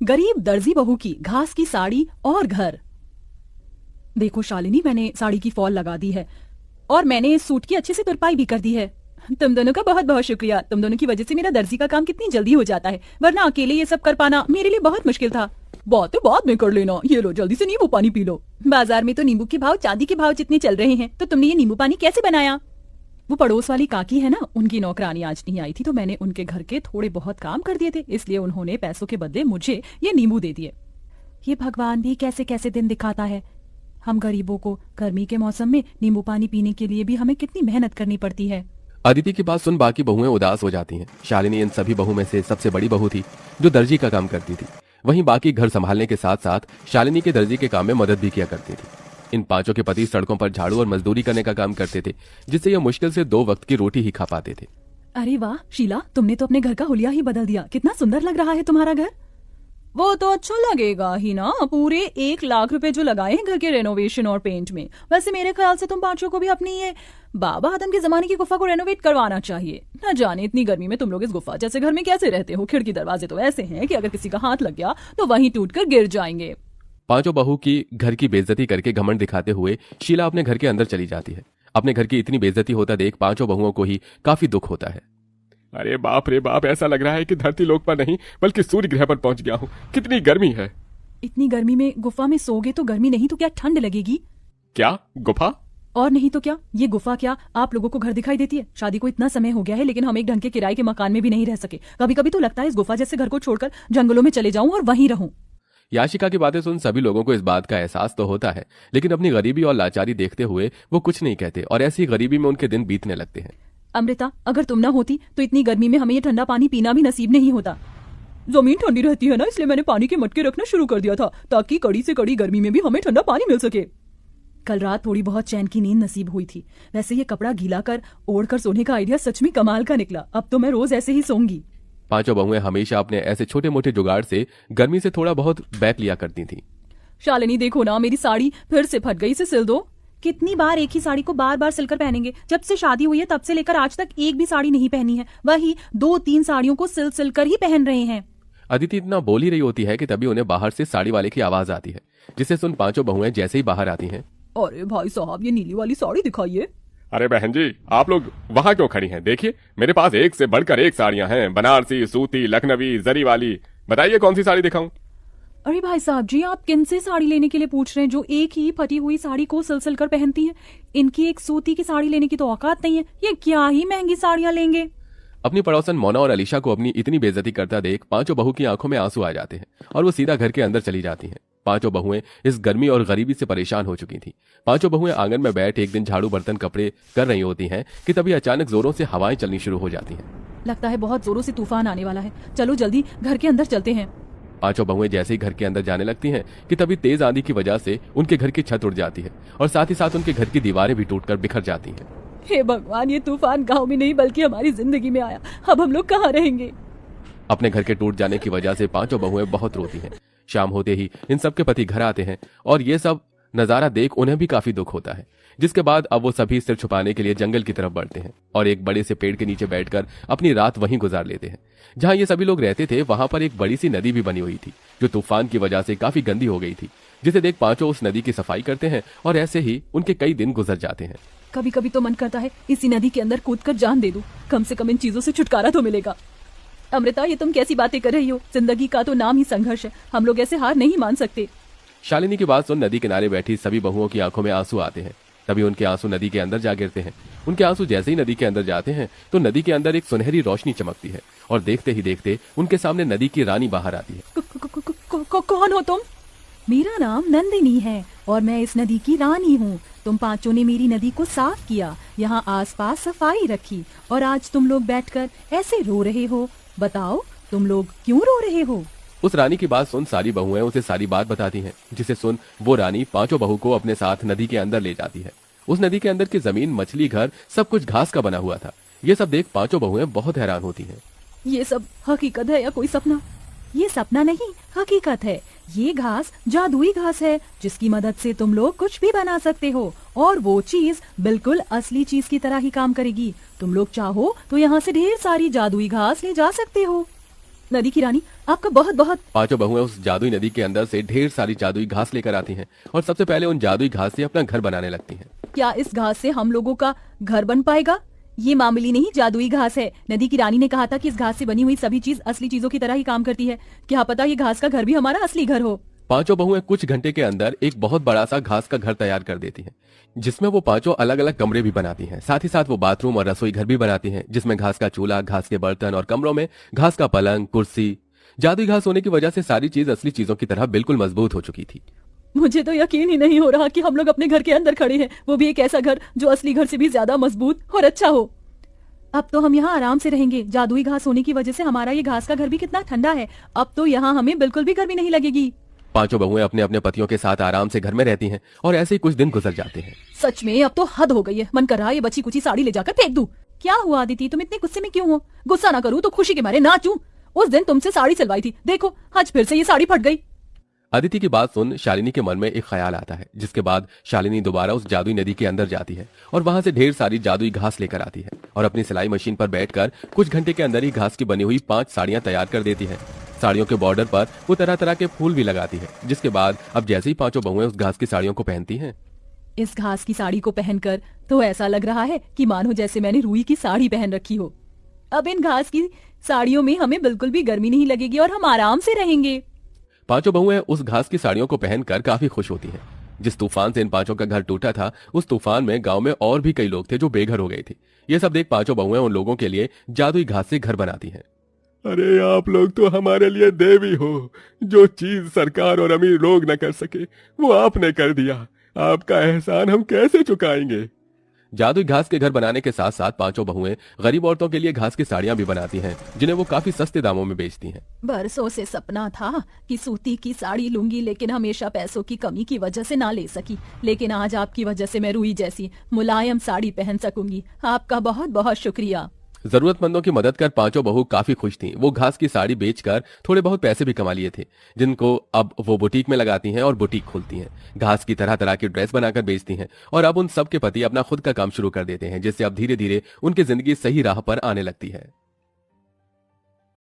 गरीब दर्जी बहू की घास की साड़ी और घर। देखो शालिनी, मैंने साड़ी की फॉल लगा दी है और मैंने इस सूट की अच्छे से तुरपाई भी कर दी है। तुम दोनों का बहुत बहुत शुक्रिया। तुम दोनों की वजह से मेरा दर्जी का काम कितनी जल्दी हो जाता है, वरना अकेले ये सब कर पाना मेरे लिए बहुत मुश्किल था। बातें बाद में कर लेना, ये लो जल्दी से नींबू पानी पी लो। बाजार में तो नींबू के भाव चांदी के भाव जितने चल रहे हैं, तो तुमने ये नींबू पानी कैसे बनाया? वो पड़ोस वाली काकी है ना, उनकी नौकरानी आज नहीं आई थी, तो मैंने उनके घर के थोड़े बहुत काम कर दिए थे, इसलिए उन्होंने पैसों के बदले मुझे ये नींबू दे दिए। ये भगवान भी कैसे कैसे दिन दिखाता है। हम गरीबों को गर्मी के मौसम में नींबू पानी पीने के लिए भी हमें कितनी मेहनत करनी पड़ती है। अदिति की बात सुन बाकी बहुएं उदास हो जाती हैं। शालिनी इन सभी बहू में से सबसे बड़ी बहू थी जो दर्जी का काम करती थी। वहीं बाकी घर संभालने के साथ साथ शालिनी के दर्जी के काम में मदद भी किया करती थी। इन पांचों के पति सड़कों पर झाड़ू और मजदूरी करने का काम करते थे, जिससे ये मुश्किल से 2 वक्त की रोटी ही खा पाते थे। अरे वाह शीला, तुमने तो अपने घर का हुलिया ही बदल दिया। कितना सुंदर लग रहा है तुम्हारा घर। वो तो अच्छा लगेगा ही ना, पूरे 1 लाख रुपए जो लगाए हैं घर के रेनोवेशन और पेंट में। वैसे मेरे ख्याल से तुम पांचों को भी अपनी ये बाबा आदम के जमाने की गुफा को रेनोवेट करवाना चाहिए। न जाने इतनी गर्मी में तुम लोग इस गुफा जैसे घर में कैसे रहते हो। खिड़की दरवाजे तो ऐसे हैं कि अगर किसी का हाथ लग गया तो वहीं टूटकर गिर जाएंगे। पांचों बहू की घर की बेइज्जती करके घमंड दिखाते हुए शीला अपने घर के अंदर चली जाती है। अपने घर की इतनी बेइज्जती होता देख पांचों बहुओं को ही काफी दुख होता है। अरे बाप रे बाप, ऐसा लग रहा है कि धरती लोक पर नहीं बल्कि सूर्य ग्रह पर पहुंच गया हूँ। कितनी गर्मी है। इतनी गर्मी में गुफा में सोगे तो गर्मी नहीं तो क्या ठंड लगेगी? क्या गुफा? और नहीं तो क्या, ये गुफा क्या आप लोगों को घर दिखाई देती है? शादी को इतना समय हो गया है लेकिन हम एक ढंग के किराए के मकान में भी नहीं रह सके। कभी कभी तो लगता है इस गुफा जैसे घर को छोड़कर जंगलों में चले जाऊं और वहीं रहूं। याशिका की बातें सुन सभी लोगों को इस बात का एहसास तो होता है, लेकिन अपनी गरीबी और लाचारी देखते हुए वो कुछ नहीं कहते और ऐसी गरीबी में उनके दिन बीतने लगते हैं। अमृता, अगर तुम ना होती तो इतनी गर्मी में हमें ये ठंडा पानी पीना भी नसीब नहीं होता। जमीन ठंडी रहती है ना, इसलिए मैंने पानी के मटके रखना शुरू कर दिया था ताकि कड़ी से कड़ी गर्मी में भी हमें ठंडा पानी मिल सके। कल रात थोड़ी बहुत चैन की नींद नसीब हुई थी। वैसे ये कपड़ा गीला कर ओढ़कर सोने का आइडिया सच में कमाल का निकला। अब तो मैं रोज ऐसे ही सोऊंगी। पांचों बहुएं हमेशा अपने ऐसे छोटे मोटे जुगाड़ से गर्मी से थोड़ा बहुत बैक लिया करती थी। शालिनी देखो ना, मेरी साड़ी फिर से फट गई, इसे सिल दो। कितनी बार एक ही साड़ी को बार बार सिलकर पहनेंगे? जब से शादी हुई है तब से लेकर आज तक एक भी साड़ी नहीं पहनी है, वही 2-3 साड़ियों को सिल कर ही पहन रहे हैं। अदिति इतना बोल ही रही होती है कि तभी उन्हें बाहर से साड़ी वाले की आवाज आती है, जिसे सुन पांचों बहुएं जैसे ही बाहर आती हैं। अरे भाई साहब, ये नीली वाली साड़ी दिखाइए। अरे बहन जी, आप लोग वहाँ क्यों खड़ी हैं? देखिए मेरे पास एक से बढ़कर एक साड़ियाँ हैं, बनारसी, सूती, लखनवी, जरी वाली। बताइए कौन सी साड़ी दिखाऊं? अरे भाई साहब जी, आप किन से साड़ी लेने के लिए पूछ रहे हैं जो एक ही फटी हुई साड़ी को सिल कर पहनती हैं? इनकी एक सूती की साड़ी लेने की तो औकात नहीं है। ये क्या ही महंगी साड़ियां लेंगे। अपनी पड़ोसन मोना और अलीशा को अपनी इतनी बेइज्जती करता देख पांचों बहू की आंखों में आंसू आ जाते हैं और वो सीधा घर के अंदर चली जाती हैं। पांचों बहुएं इस गर्मी और गरीबी से परेशान हो चुकी थी। पांचों बहुएं आंगन में बैठ एक दिन झाड़ू बर्तन कपड़े कर रही होती हैं कि तभी अचानक जोरों से हवाएं चलनी शुरू हो जाती हैं। लगता है बहुत जोरों से तूफान आने वाला है। चलो जल्दी घर के अंदर चलते हैं। पांचों बहुएं जैसे ही घर के अंदर जाने लगती हैं कि तभी तेज आंधी की वजह से उनके घर की छत उड़ जाती है और साथ ही साथ उनके घर की दीवारें भी टूटकर बिखर जाती हैं। हे भगवान, ये तूफान गांव में नहीं बल्कि हमारी जिंदगी में आया। अब हम लोग कहाँ रहेंगे? अपने घर के टूट जाने की वजह से पांचों बहुएं बहुत रोती हैं। शाम होते ही इन सबके पति घर आते हैं और ये सब नजारा देख उन्हें भी काफी दुख होता है, जिसके बाद अब वो सभी सिर छुपाने के लिए जंगल की तरफ बढ़ते हैं और एक बड़े से पेड़ के नीचे बैठकर अपनी रात वहीं गुजार लेते हैं। जहां ये सभी लोग रहते थे वहां पर एक बड़ी सी नदी भी बनी हुई थी जो तूफान की वजह से काफी गंदी हो गई थी, जिसे देख पांचों उस नदी की सफाई करते हैं और ऐसे ही उनके कई दिन गुजर जाते हैं। कभी कभी तो मन करता है इसी नदी के अंदर कूदकर जान दे दूं, कम से कम इन चीजों से छुटकारा तो मिलेगा। अमृता, ये तुम कैसी बातें कर रही हो? जिंदगी का तो नाम ही संघर्ष है, हम लोग ऐसे हार नहीं मान सकते। शालिनी की बात सुन नदी किनारे बैठी सभी बहुओं की आंखों में आंसू आते हैं। तभी उनके आंसू नदी के अंदर जा गिरते हैं। उनके आंसू जैसे ही नदी के अंदर जाते हैं तो नदी के अंदर एक सुनहरी रोशनी चमकती है और देखते ही देखते उनके सामने नदी की रानी बाहर आती है। कौन हो तुम? मेरा नाम नंदिनी है और मैं इस नदी की रानी हूँ। तुम पांचों ने मेरी नदी को साफ किया, यहाँ आसपास सफाई रखी और आज तुम लोग बैठकर ऐसे रो रहे हो। बताओ तुम लोग क्यों रो रहे हो? उस रानी की बात सुन सारी बहुएं उसे सारी बात बताती हैं, जिसे सुन वो रानी पांचों बहू को अपने साथ नदी के अंदर ले जाती है। उस नदी के अंदर की जमीन, मछली घर सब कुछ घास का बना हुआ था। ये सब देख पांचों बहुएं बहुत हैरान होती हैं। ये सब हकीकत है या कोई सपना? ये सपना नहीं, हकीकत है। ये घास जादुई घास है जिसकी मदद से तुम लोग कुछ भी बना सकते हो और वो चीज बिल्कुल असली चीज की तरह ही काम करेगी। तुम लोग चाहो तो यहाँ से ढेर सारी जादुई घास ले जा सकते हो। नदी की रानी, आपका बहुत बहुत। पांचों बहुएं उस जादुई नदी के अंदर से ढेर सारी जादुई घास लेकर आती हैं और सबसे पहले उन जादुई घास से अपना घर बनाने लगती हैं। क्या इस घास से हम लोगों का घर बन पाएगा? ये मामूली नहीं जादुई घास है। नदी की रानी ने कहा था कि इस घास से बनी हुई सभी चीज असली चीजों की तरह ही काम करती है। क्या पता ये घास का घर भी हमारा असली घर हो। पांचों बहुएं कुछ घंटे के अंदर एक बहुत बड़ा सा घास का घर तैयार कर देती हैं, जिसमें वो पांचों अलग अलग कमरे भी बनाती हैं। साथ ही साथ वो बाथरूम और रसोई घर भी बनाती हैं, जिसमें घास का चूल्हा, घास के बर्तन और कमरों में घास का पलंग, कुर्सी। जादुई घास होने की वजह से सारी चीज असली चीजों की तरह बिल्कुल मजबूत हो चुकी थी। मुझे तो यकीन ही नहीं हो रहा कि हम लोग अपने घर के अंदर खड़े हैं, वो भी एक ऐसा घर जो असली घर से भी ज्यादा मजबूत और अच्छा हो। अब तो हम यहाँ आराम से रहेंगे। जादुई घास होने की वजह से हमारा ये घास का घर भी कितना ठंडा है। अब तो यहाँ हमें बिल्कुल भी गर्मी नहीं लगेगी। पांचों बहुएं अपने अपने पतियों के साथ आराम से घर में रहती हैं और ऐसे ही कुछ दिन गुजर जाते हैं। सच में अब तो हद हो गई है। मन कर रहा है ये बची कुची साड़ी ले जाकर फेंक दूं। क्या हुआ अदिति, तुम इतने गुस्से में क्यों हो? गुस्सा ना करूं तो खुशी के मारे नाचूं। उस दिन तुमसे साड़ी सिलवाई थी, देखो आज फिर से ये साड़ी फट गई। अदिति की बात सुन शालिनी के मन में एक ख्याल आता है, जिसके बाद शालिनी दोबारा उस जादुई नदी के अंदर जाती है और वहां से ढेर सारी जादुई घास लेकर आती है और अपनी सिलाई मशीन पर बैठकर कुछ घंटे के अंदर ही घास की बनी हुई 5 साड़ियां तैयार कर देती है। साड़ियों के बॉर्डर पर वो तरह तरह के फूल भी लगाती है, जिसके बाद अब जैसे ही पांचों बहुएं उस घास की साड़ियों को पहनती हैं, इस घास की साड़ी को पहनकर तो ऐसा लग रहा है कि मानो जैसे मैंने रुई की साड़ी पहन रखी हो। अब इन घास की साड़ियों में हमें बिल्कुल भी गर्मी नहीं लगेगी और हम आराम से रहेंगे। पांचों बहुएं उस घास की साड़ियों को पहनकर काफी खुश होती हैं। जिस तूफान से इन पांचों का घर टूटा था, उस तूफान में गांव में और भी कई लोग थे जो बेघर हो गए थे। ये सब देख पांचों बहुएं उन लोगों के लिए जादुई घास से घर बनाती हैं। अरे आप लोग तो हमारे लिए देवी हो। जो चीज सरकार और अमीर लोग न कर सके वो आपने कर दिया। आपका एहसान हम कैसे चुकाएंगे। जादुई घास के घर बनाने के साथ साथ पांचों बहुएं गरीब औरतों के लिए घास की साड़ियां भी बनाती हैं, जिन्हें वो काफी सस्ते दामों में बेचती हैं। बरसों से सपना था कि सूती की साड़ी लूंगी, लेकिन हमेशा पैसों की कमी की वजह से ना ले सकी। लेकिन आज आपकी वजह से मैं रुई जैसी मुलायम साड़ी पहन सकूंगी। आपका बहुत बहुत शुक्रिया। जरूरतमंदों की मदद कर पांचों बहू काफी खुश थीं। वो घास की साड़ी बेचकर थोड़े बहुत पैसे भी कमा लिए थे, जिनको अब वो बुटीक में लगाती हैं और बुटीक खोलती हैं। घास की तरह तरह की ड्रेस बनाकर बेचती हैं और अब उन सब के पति अपना खुद का काम शुरू कर देते हैं, जिससे अब धीरे धीरे उनकी जिंदगी सही राह पर आने लगती है।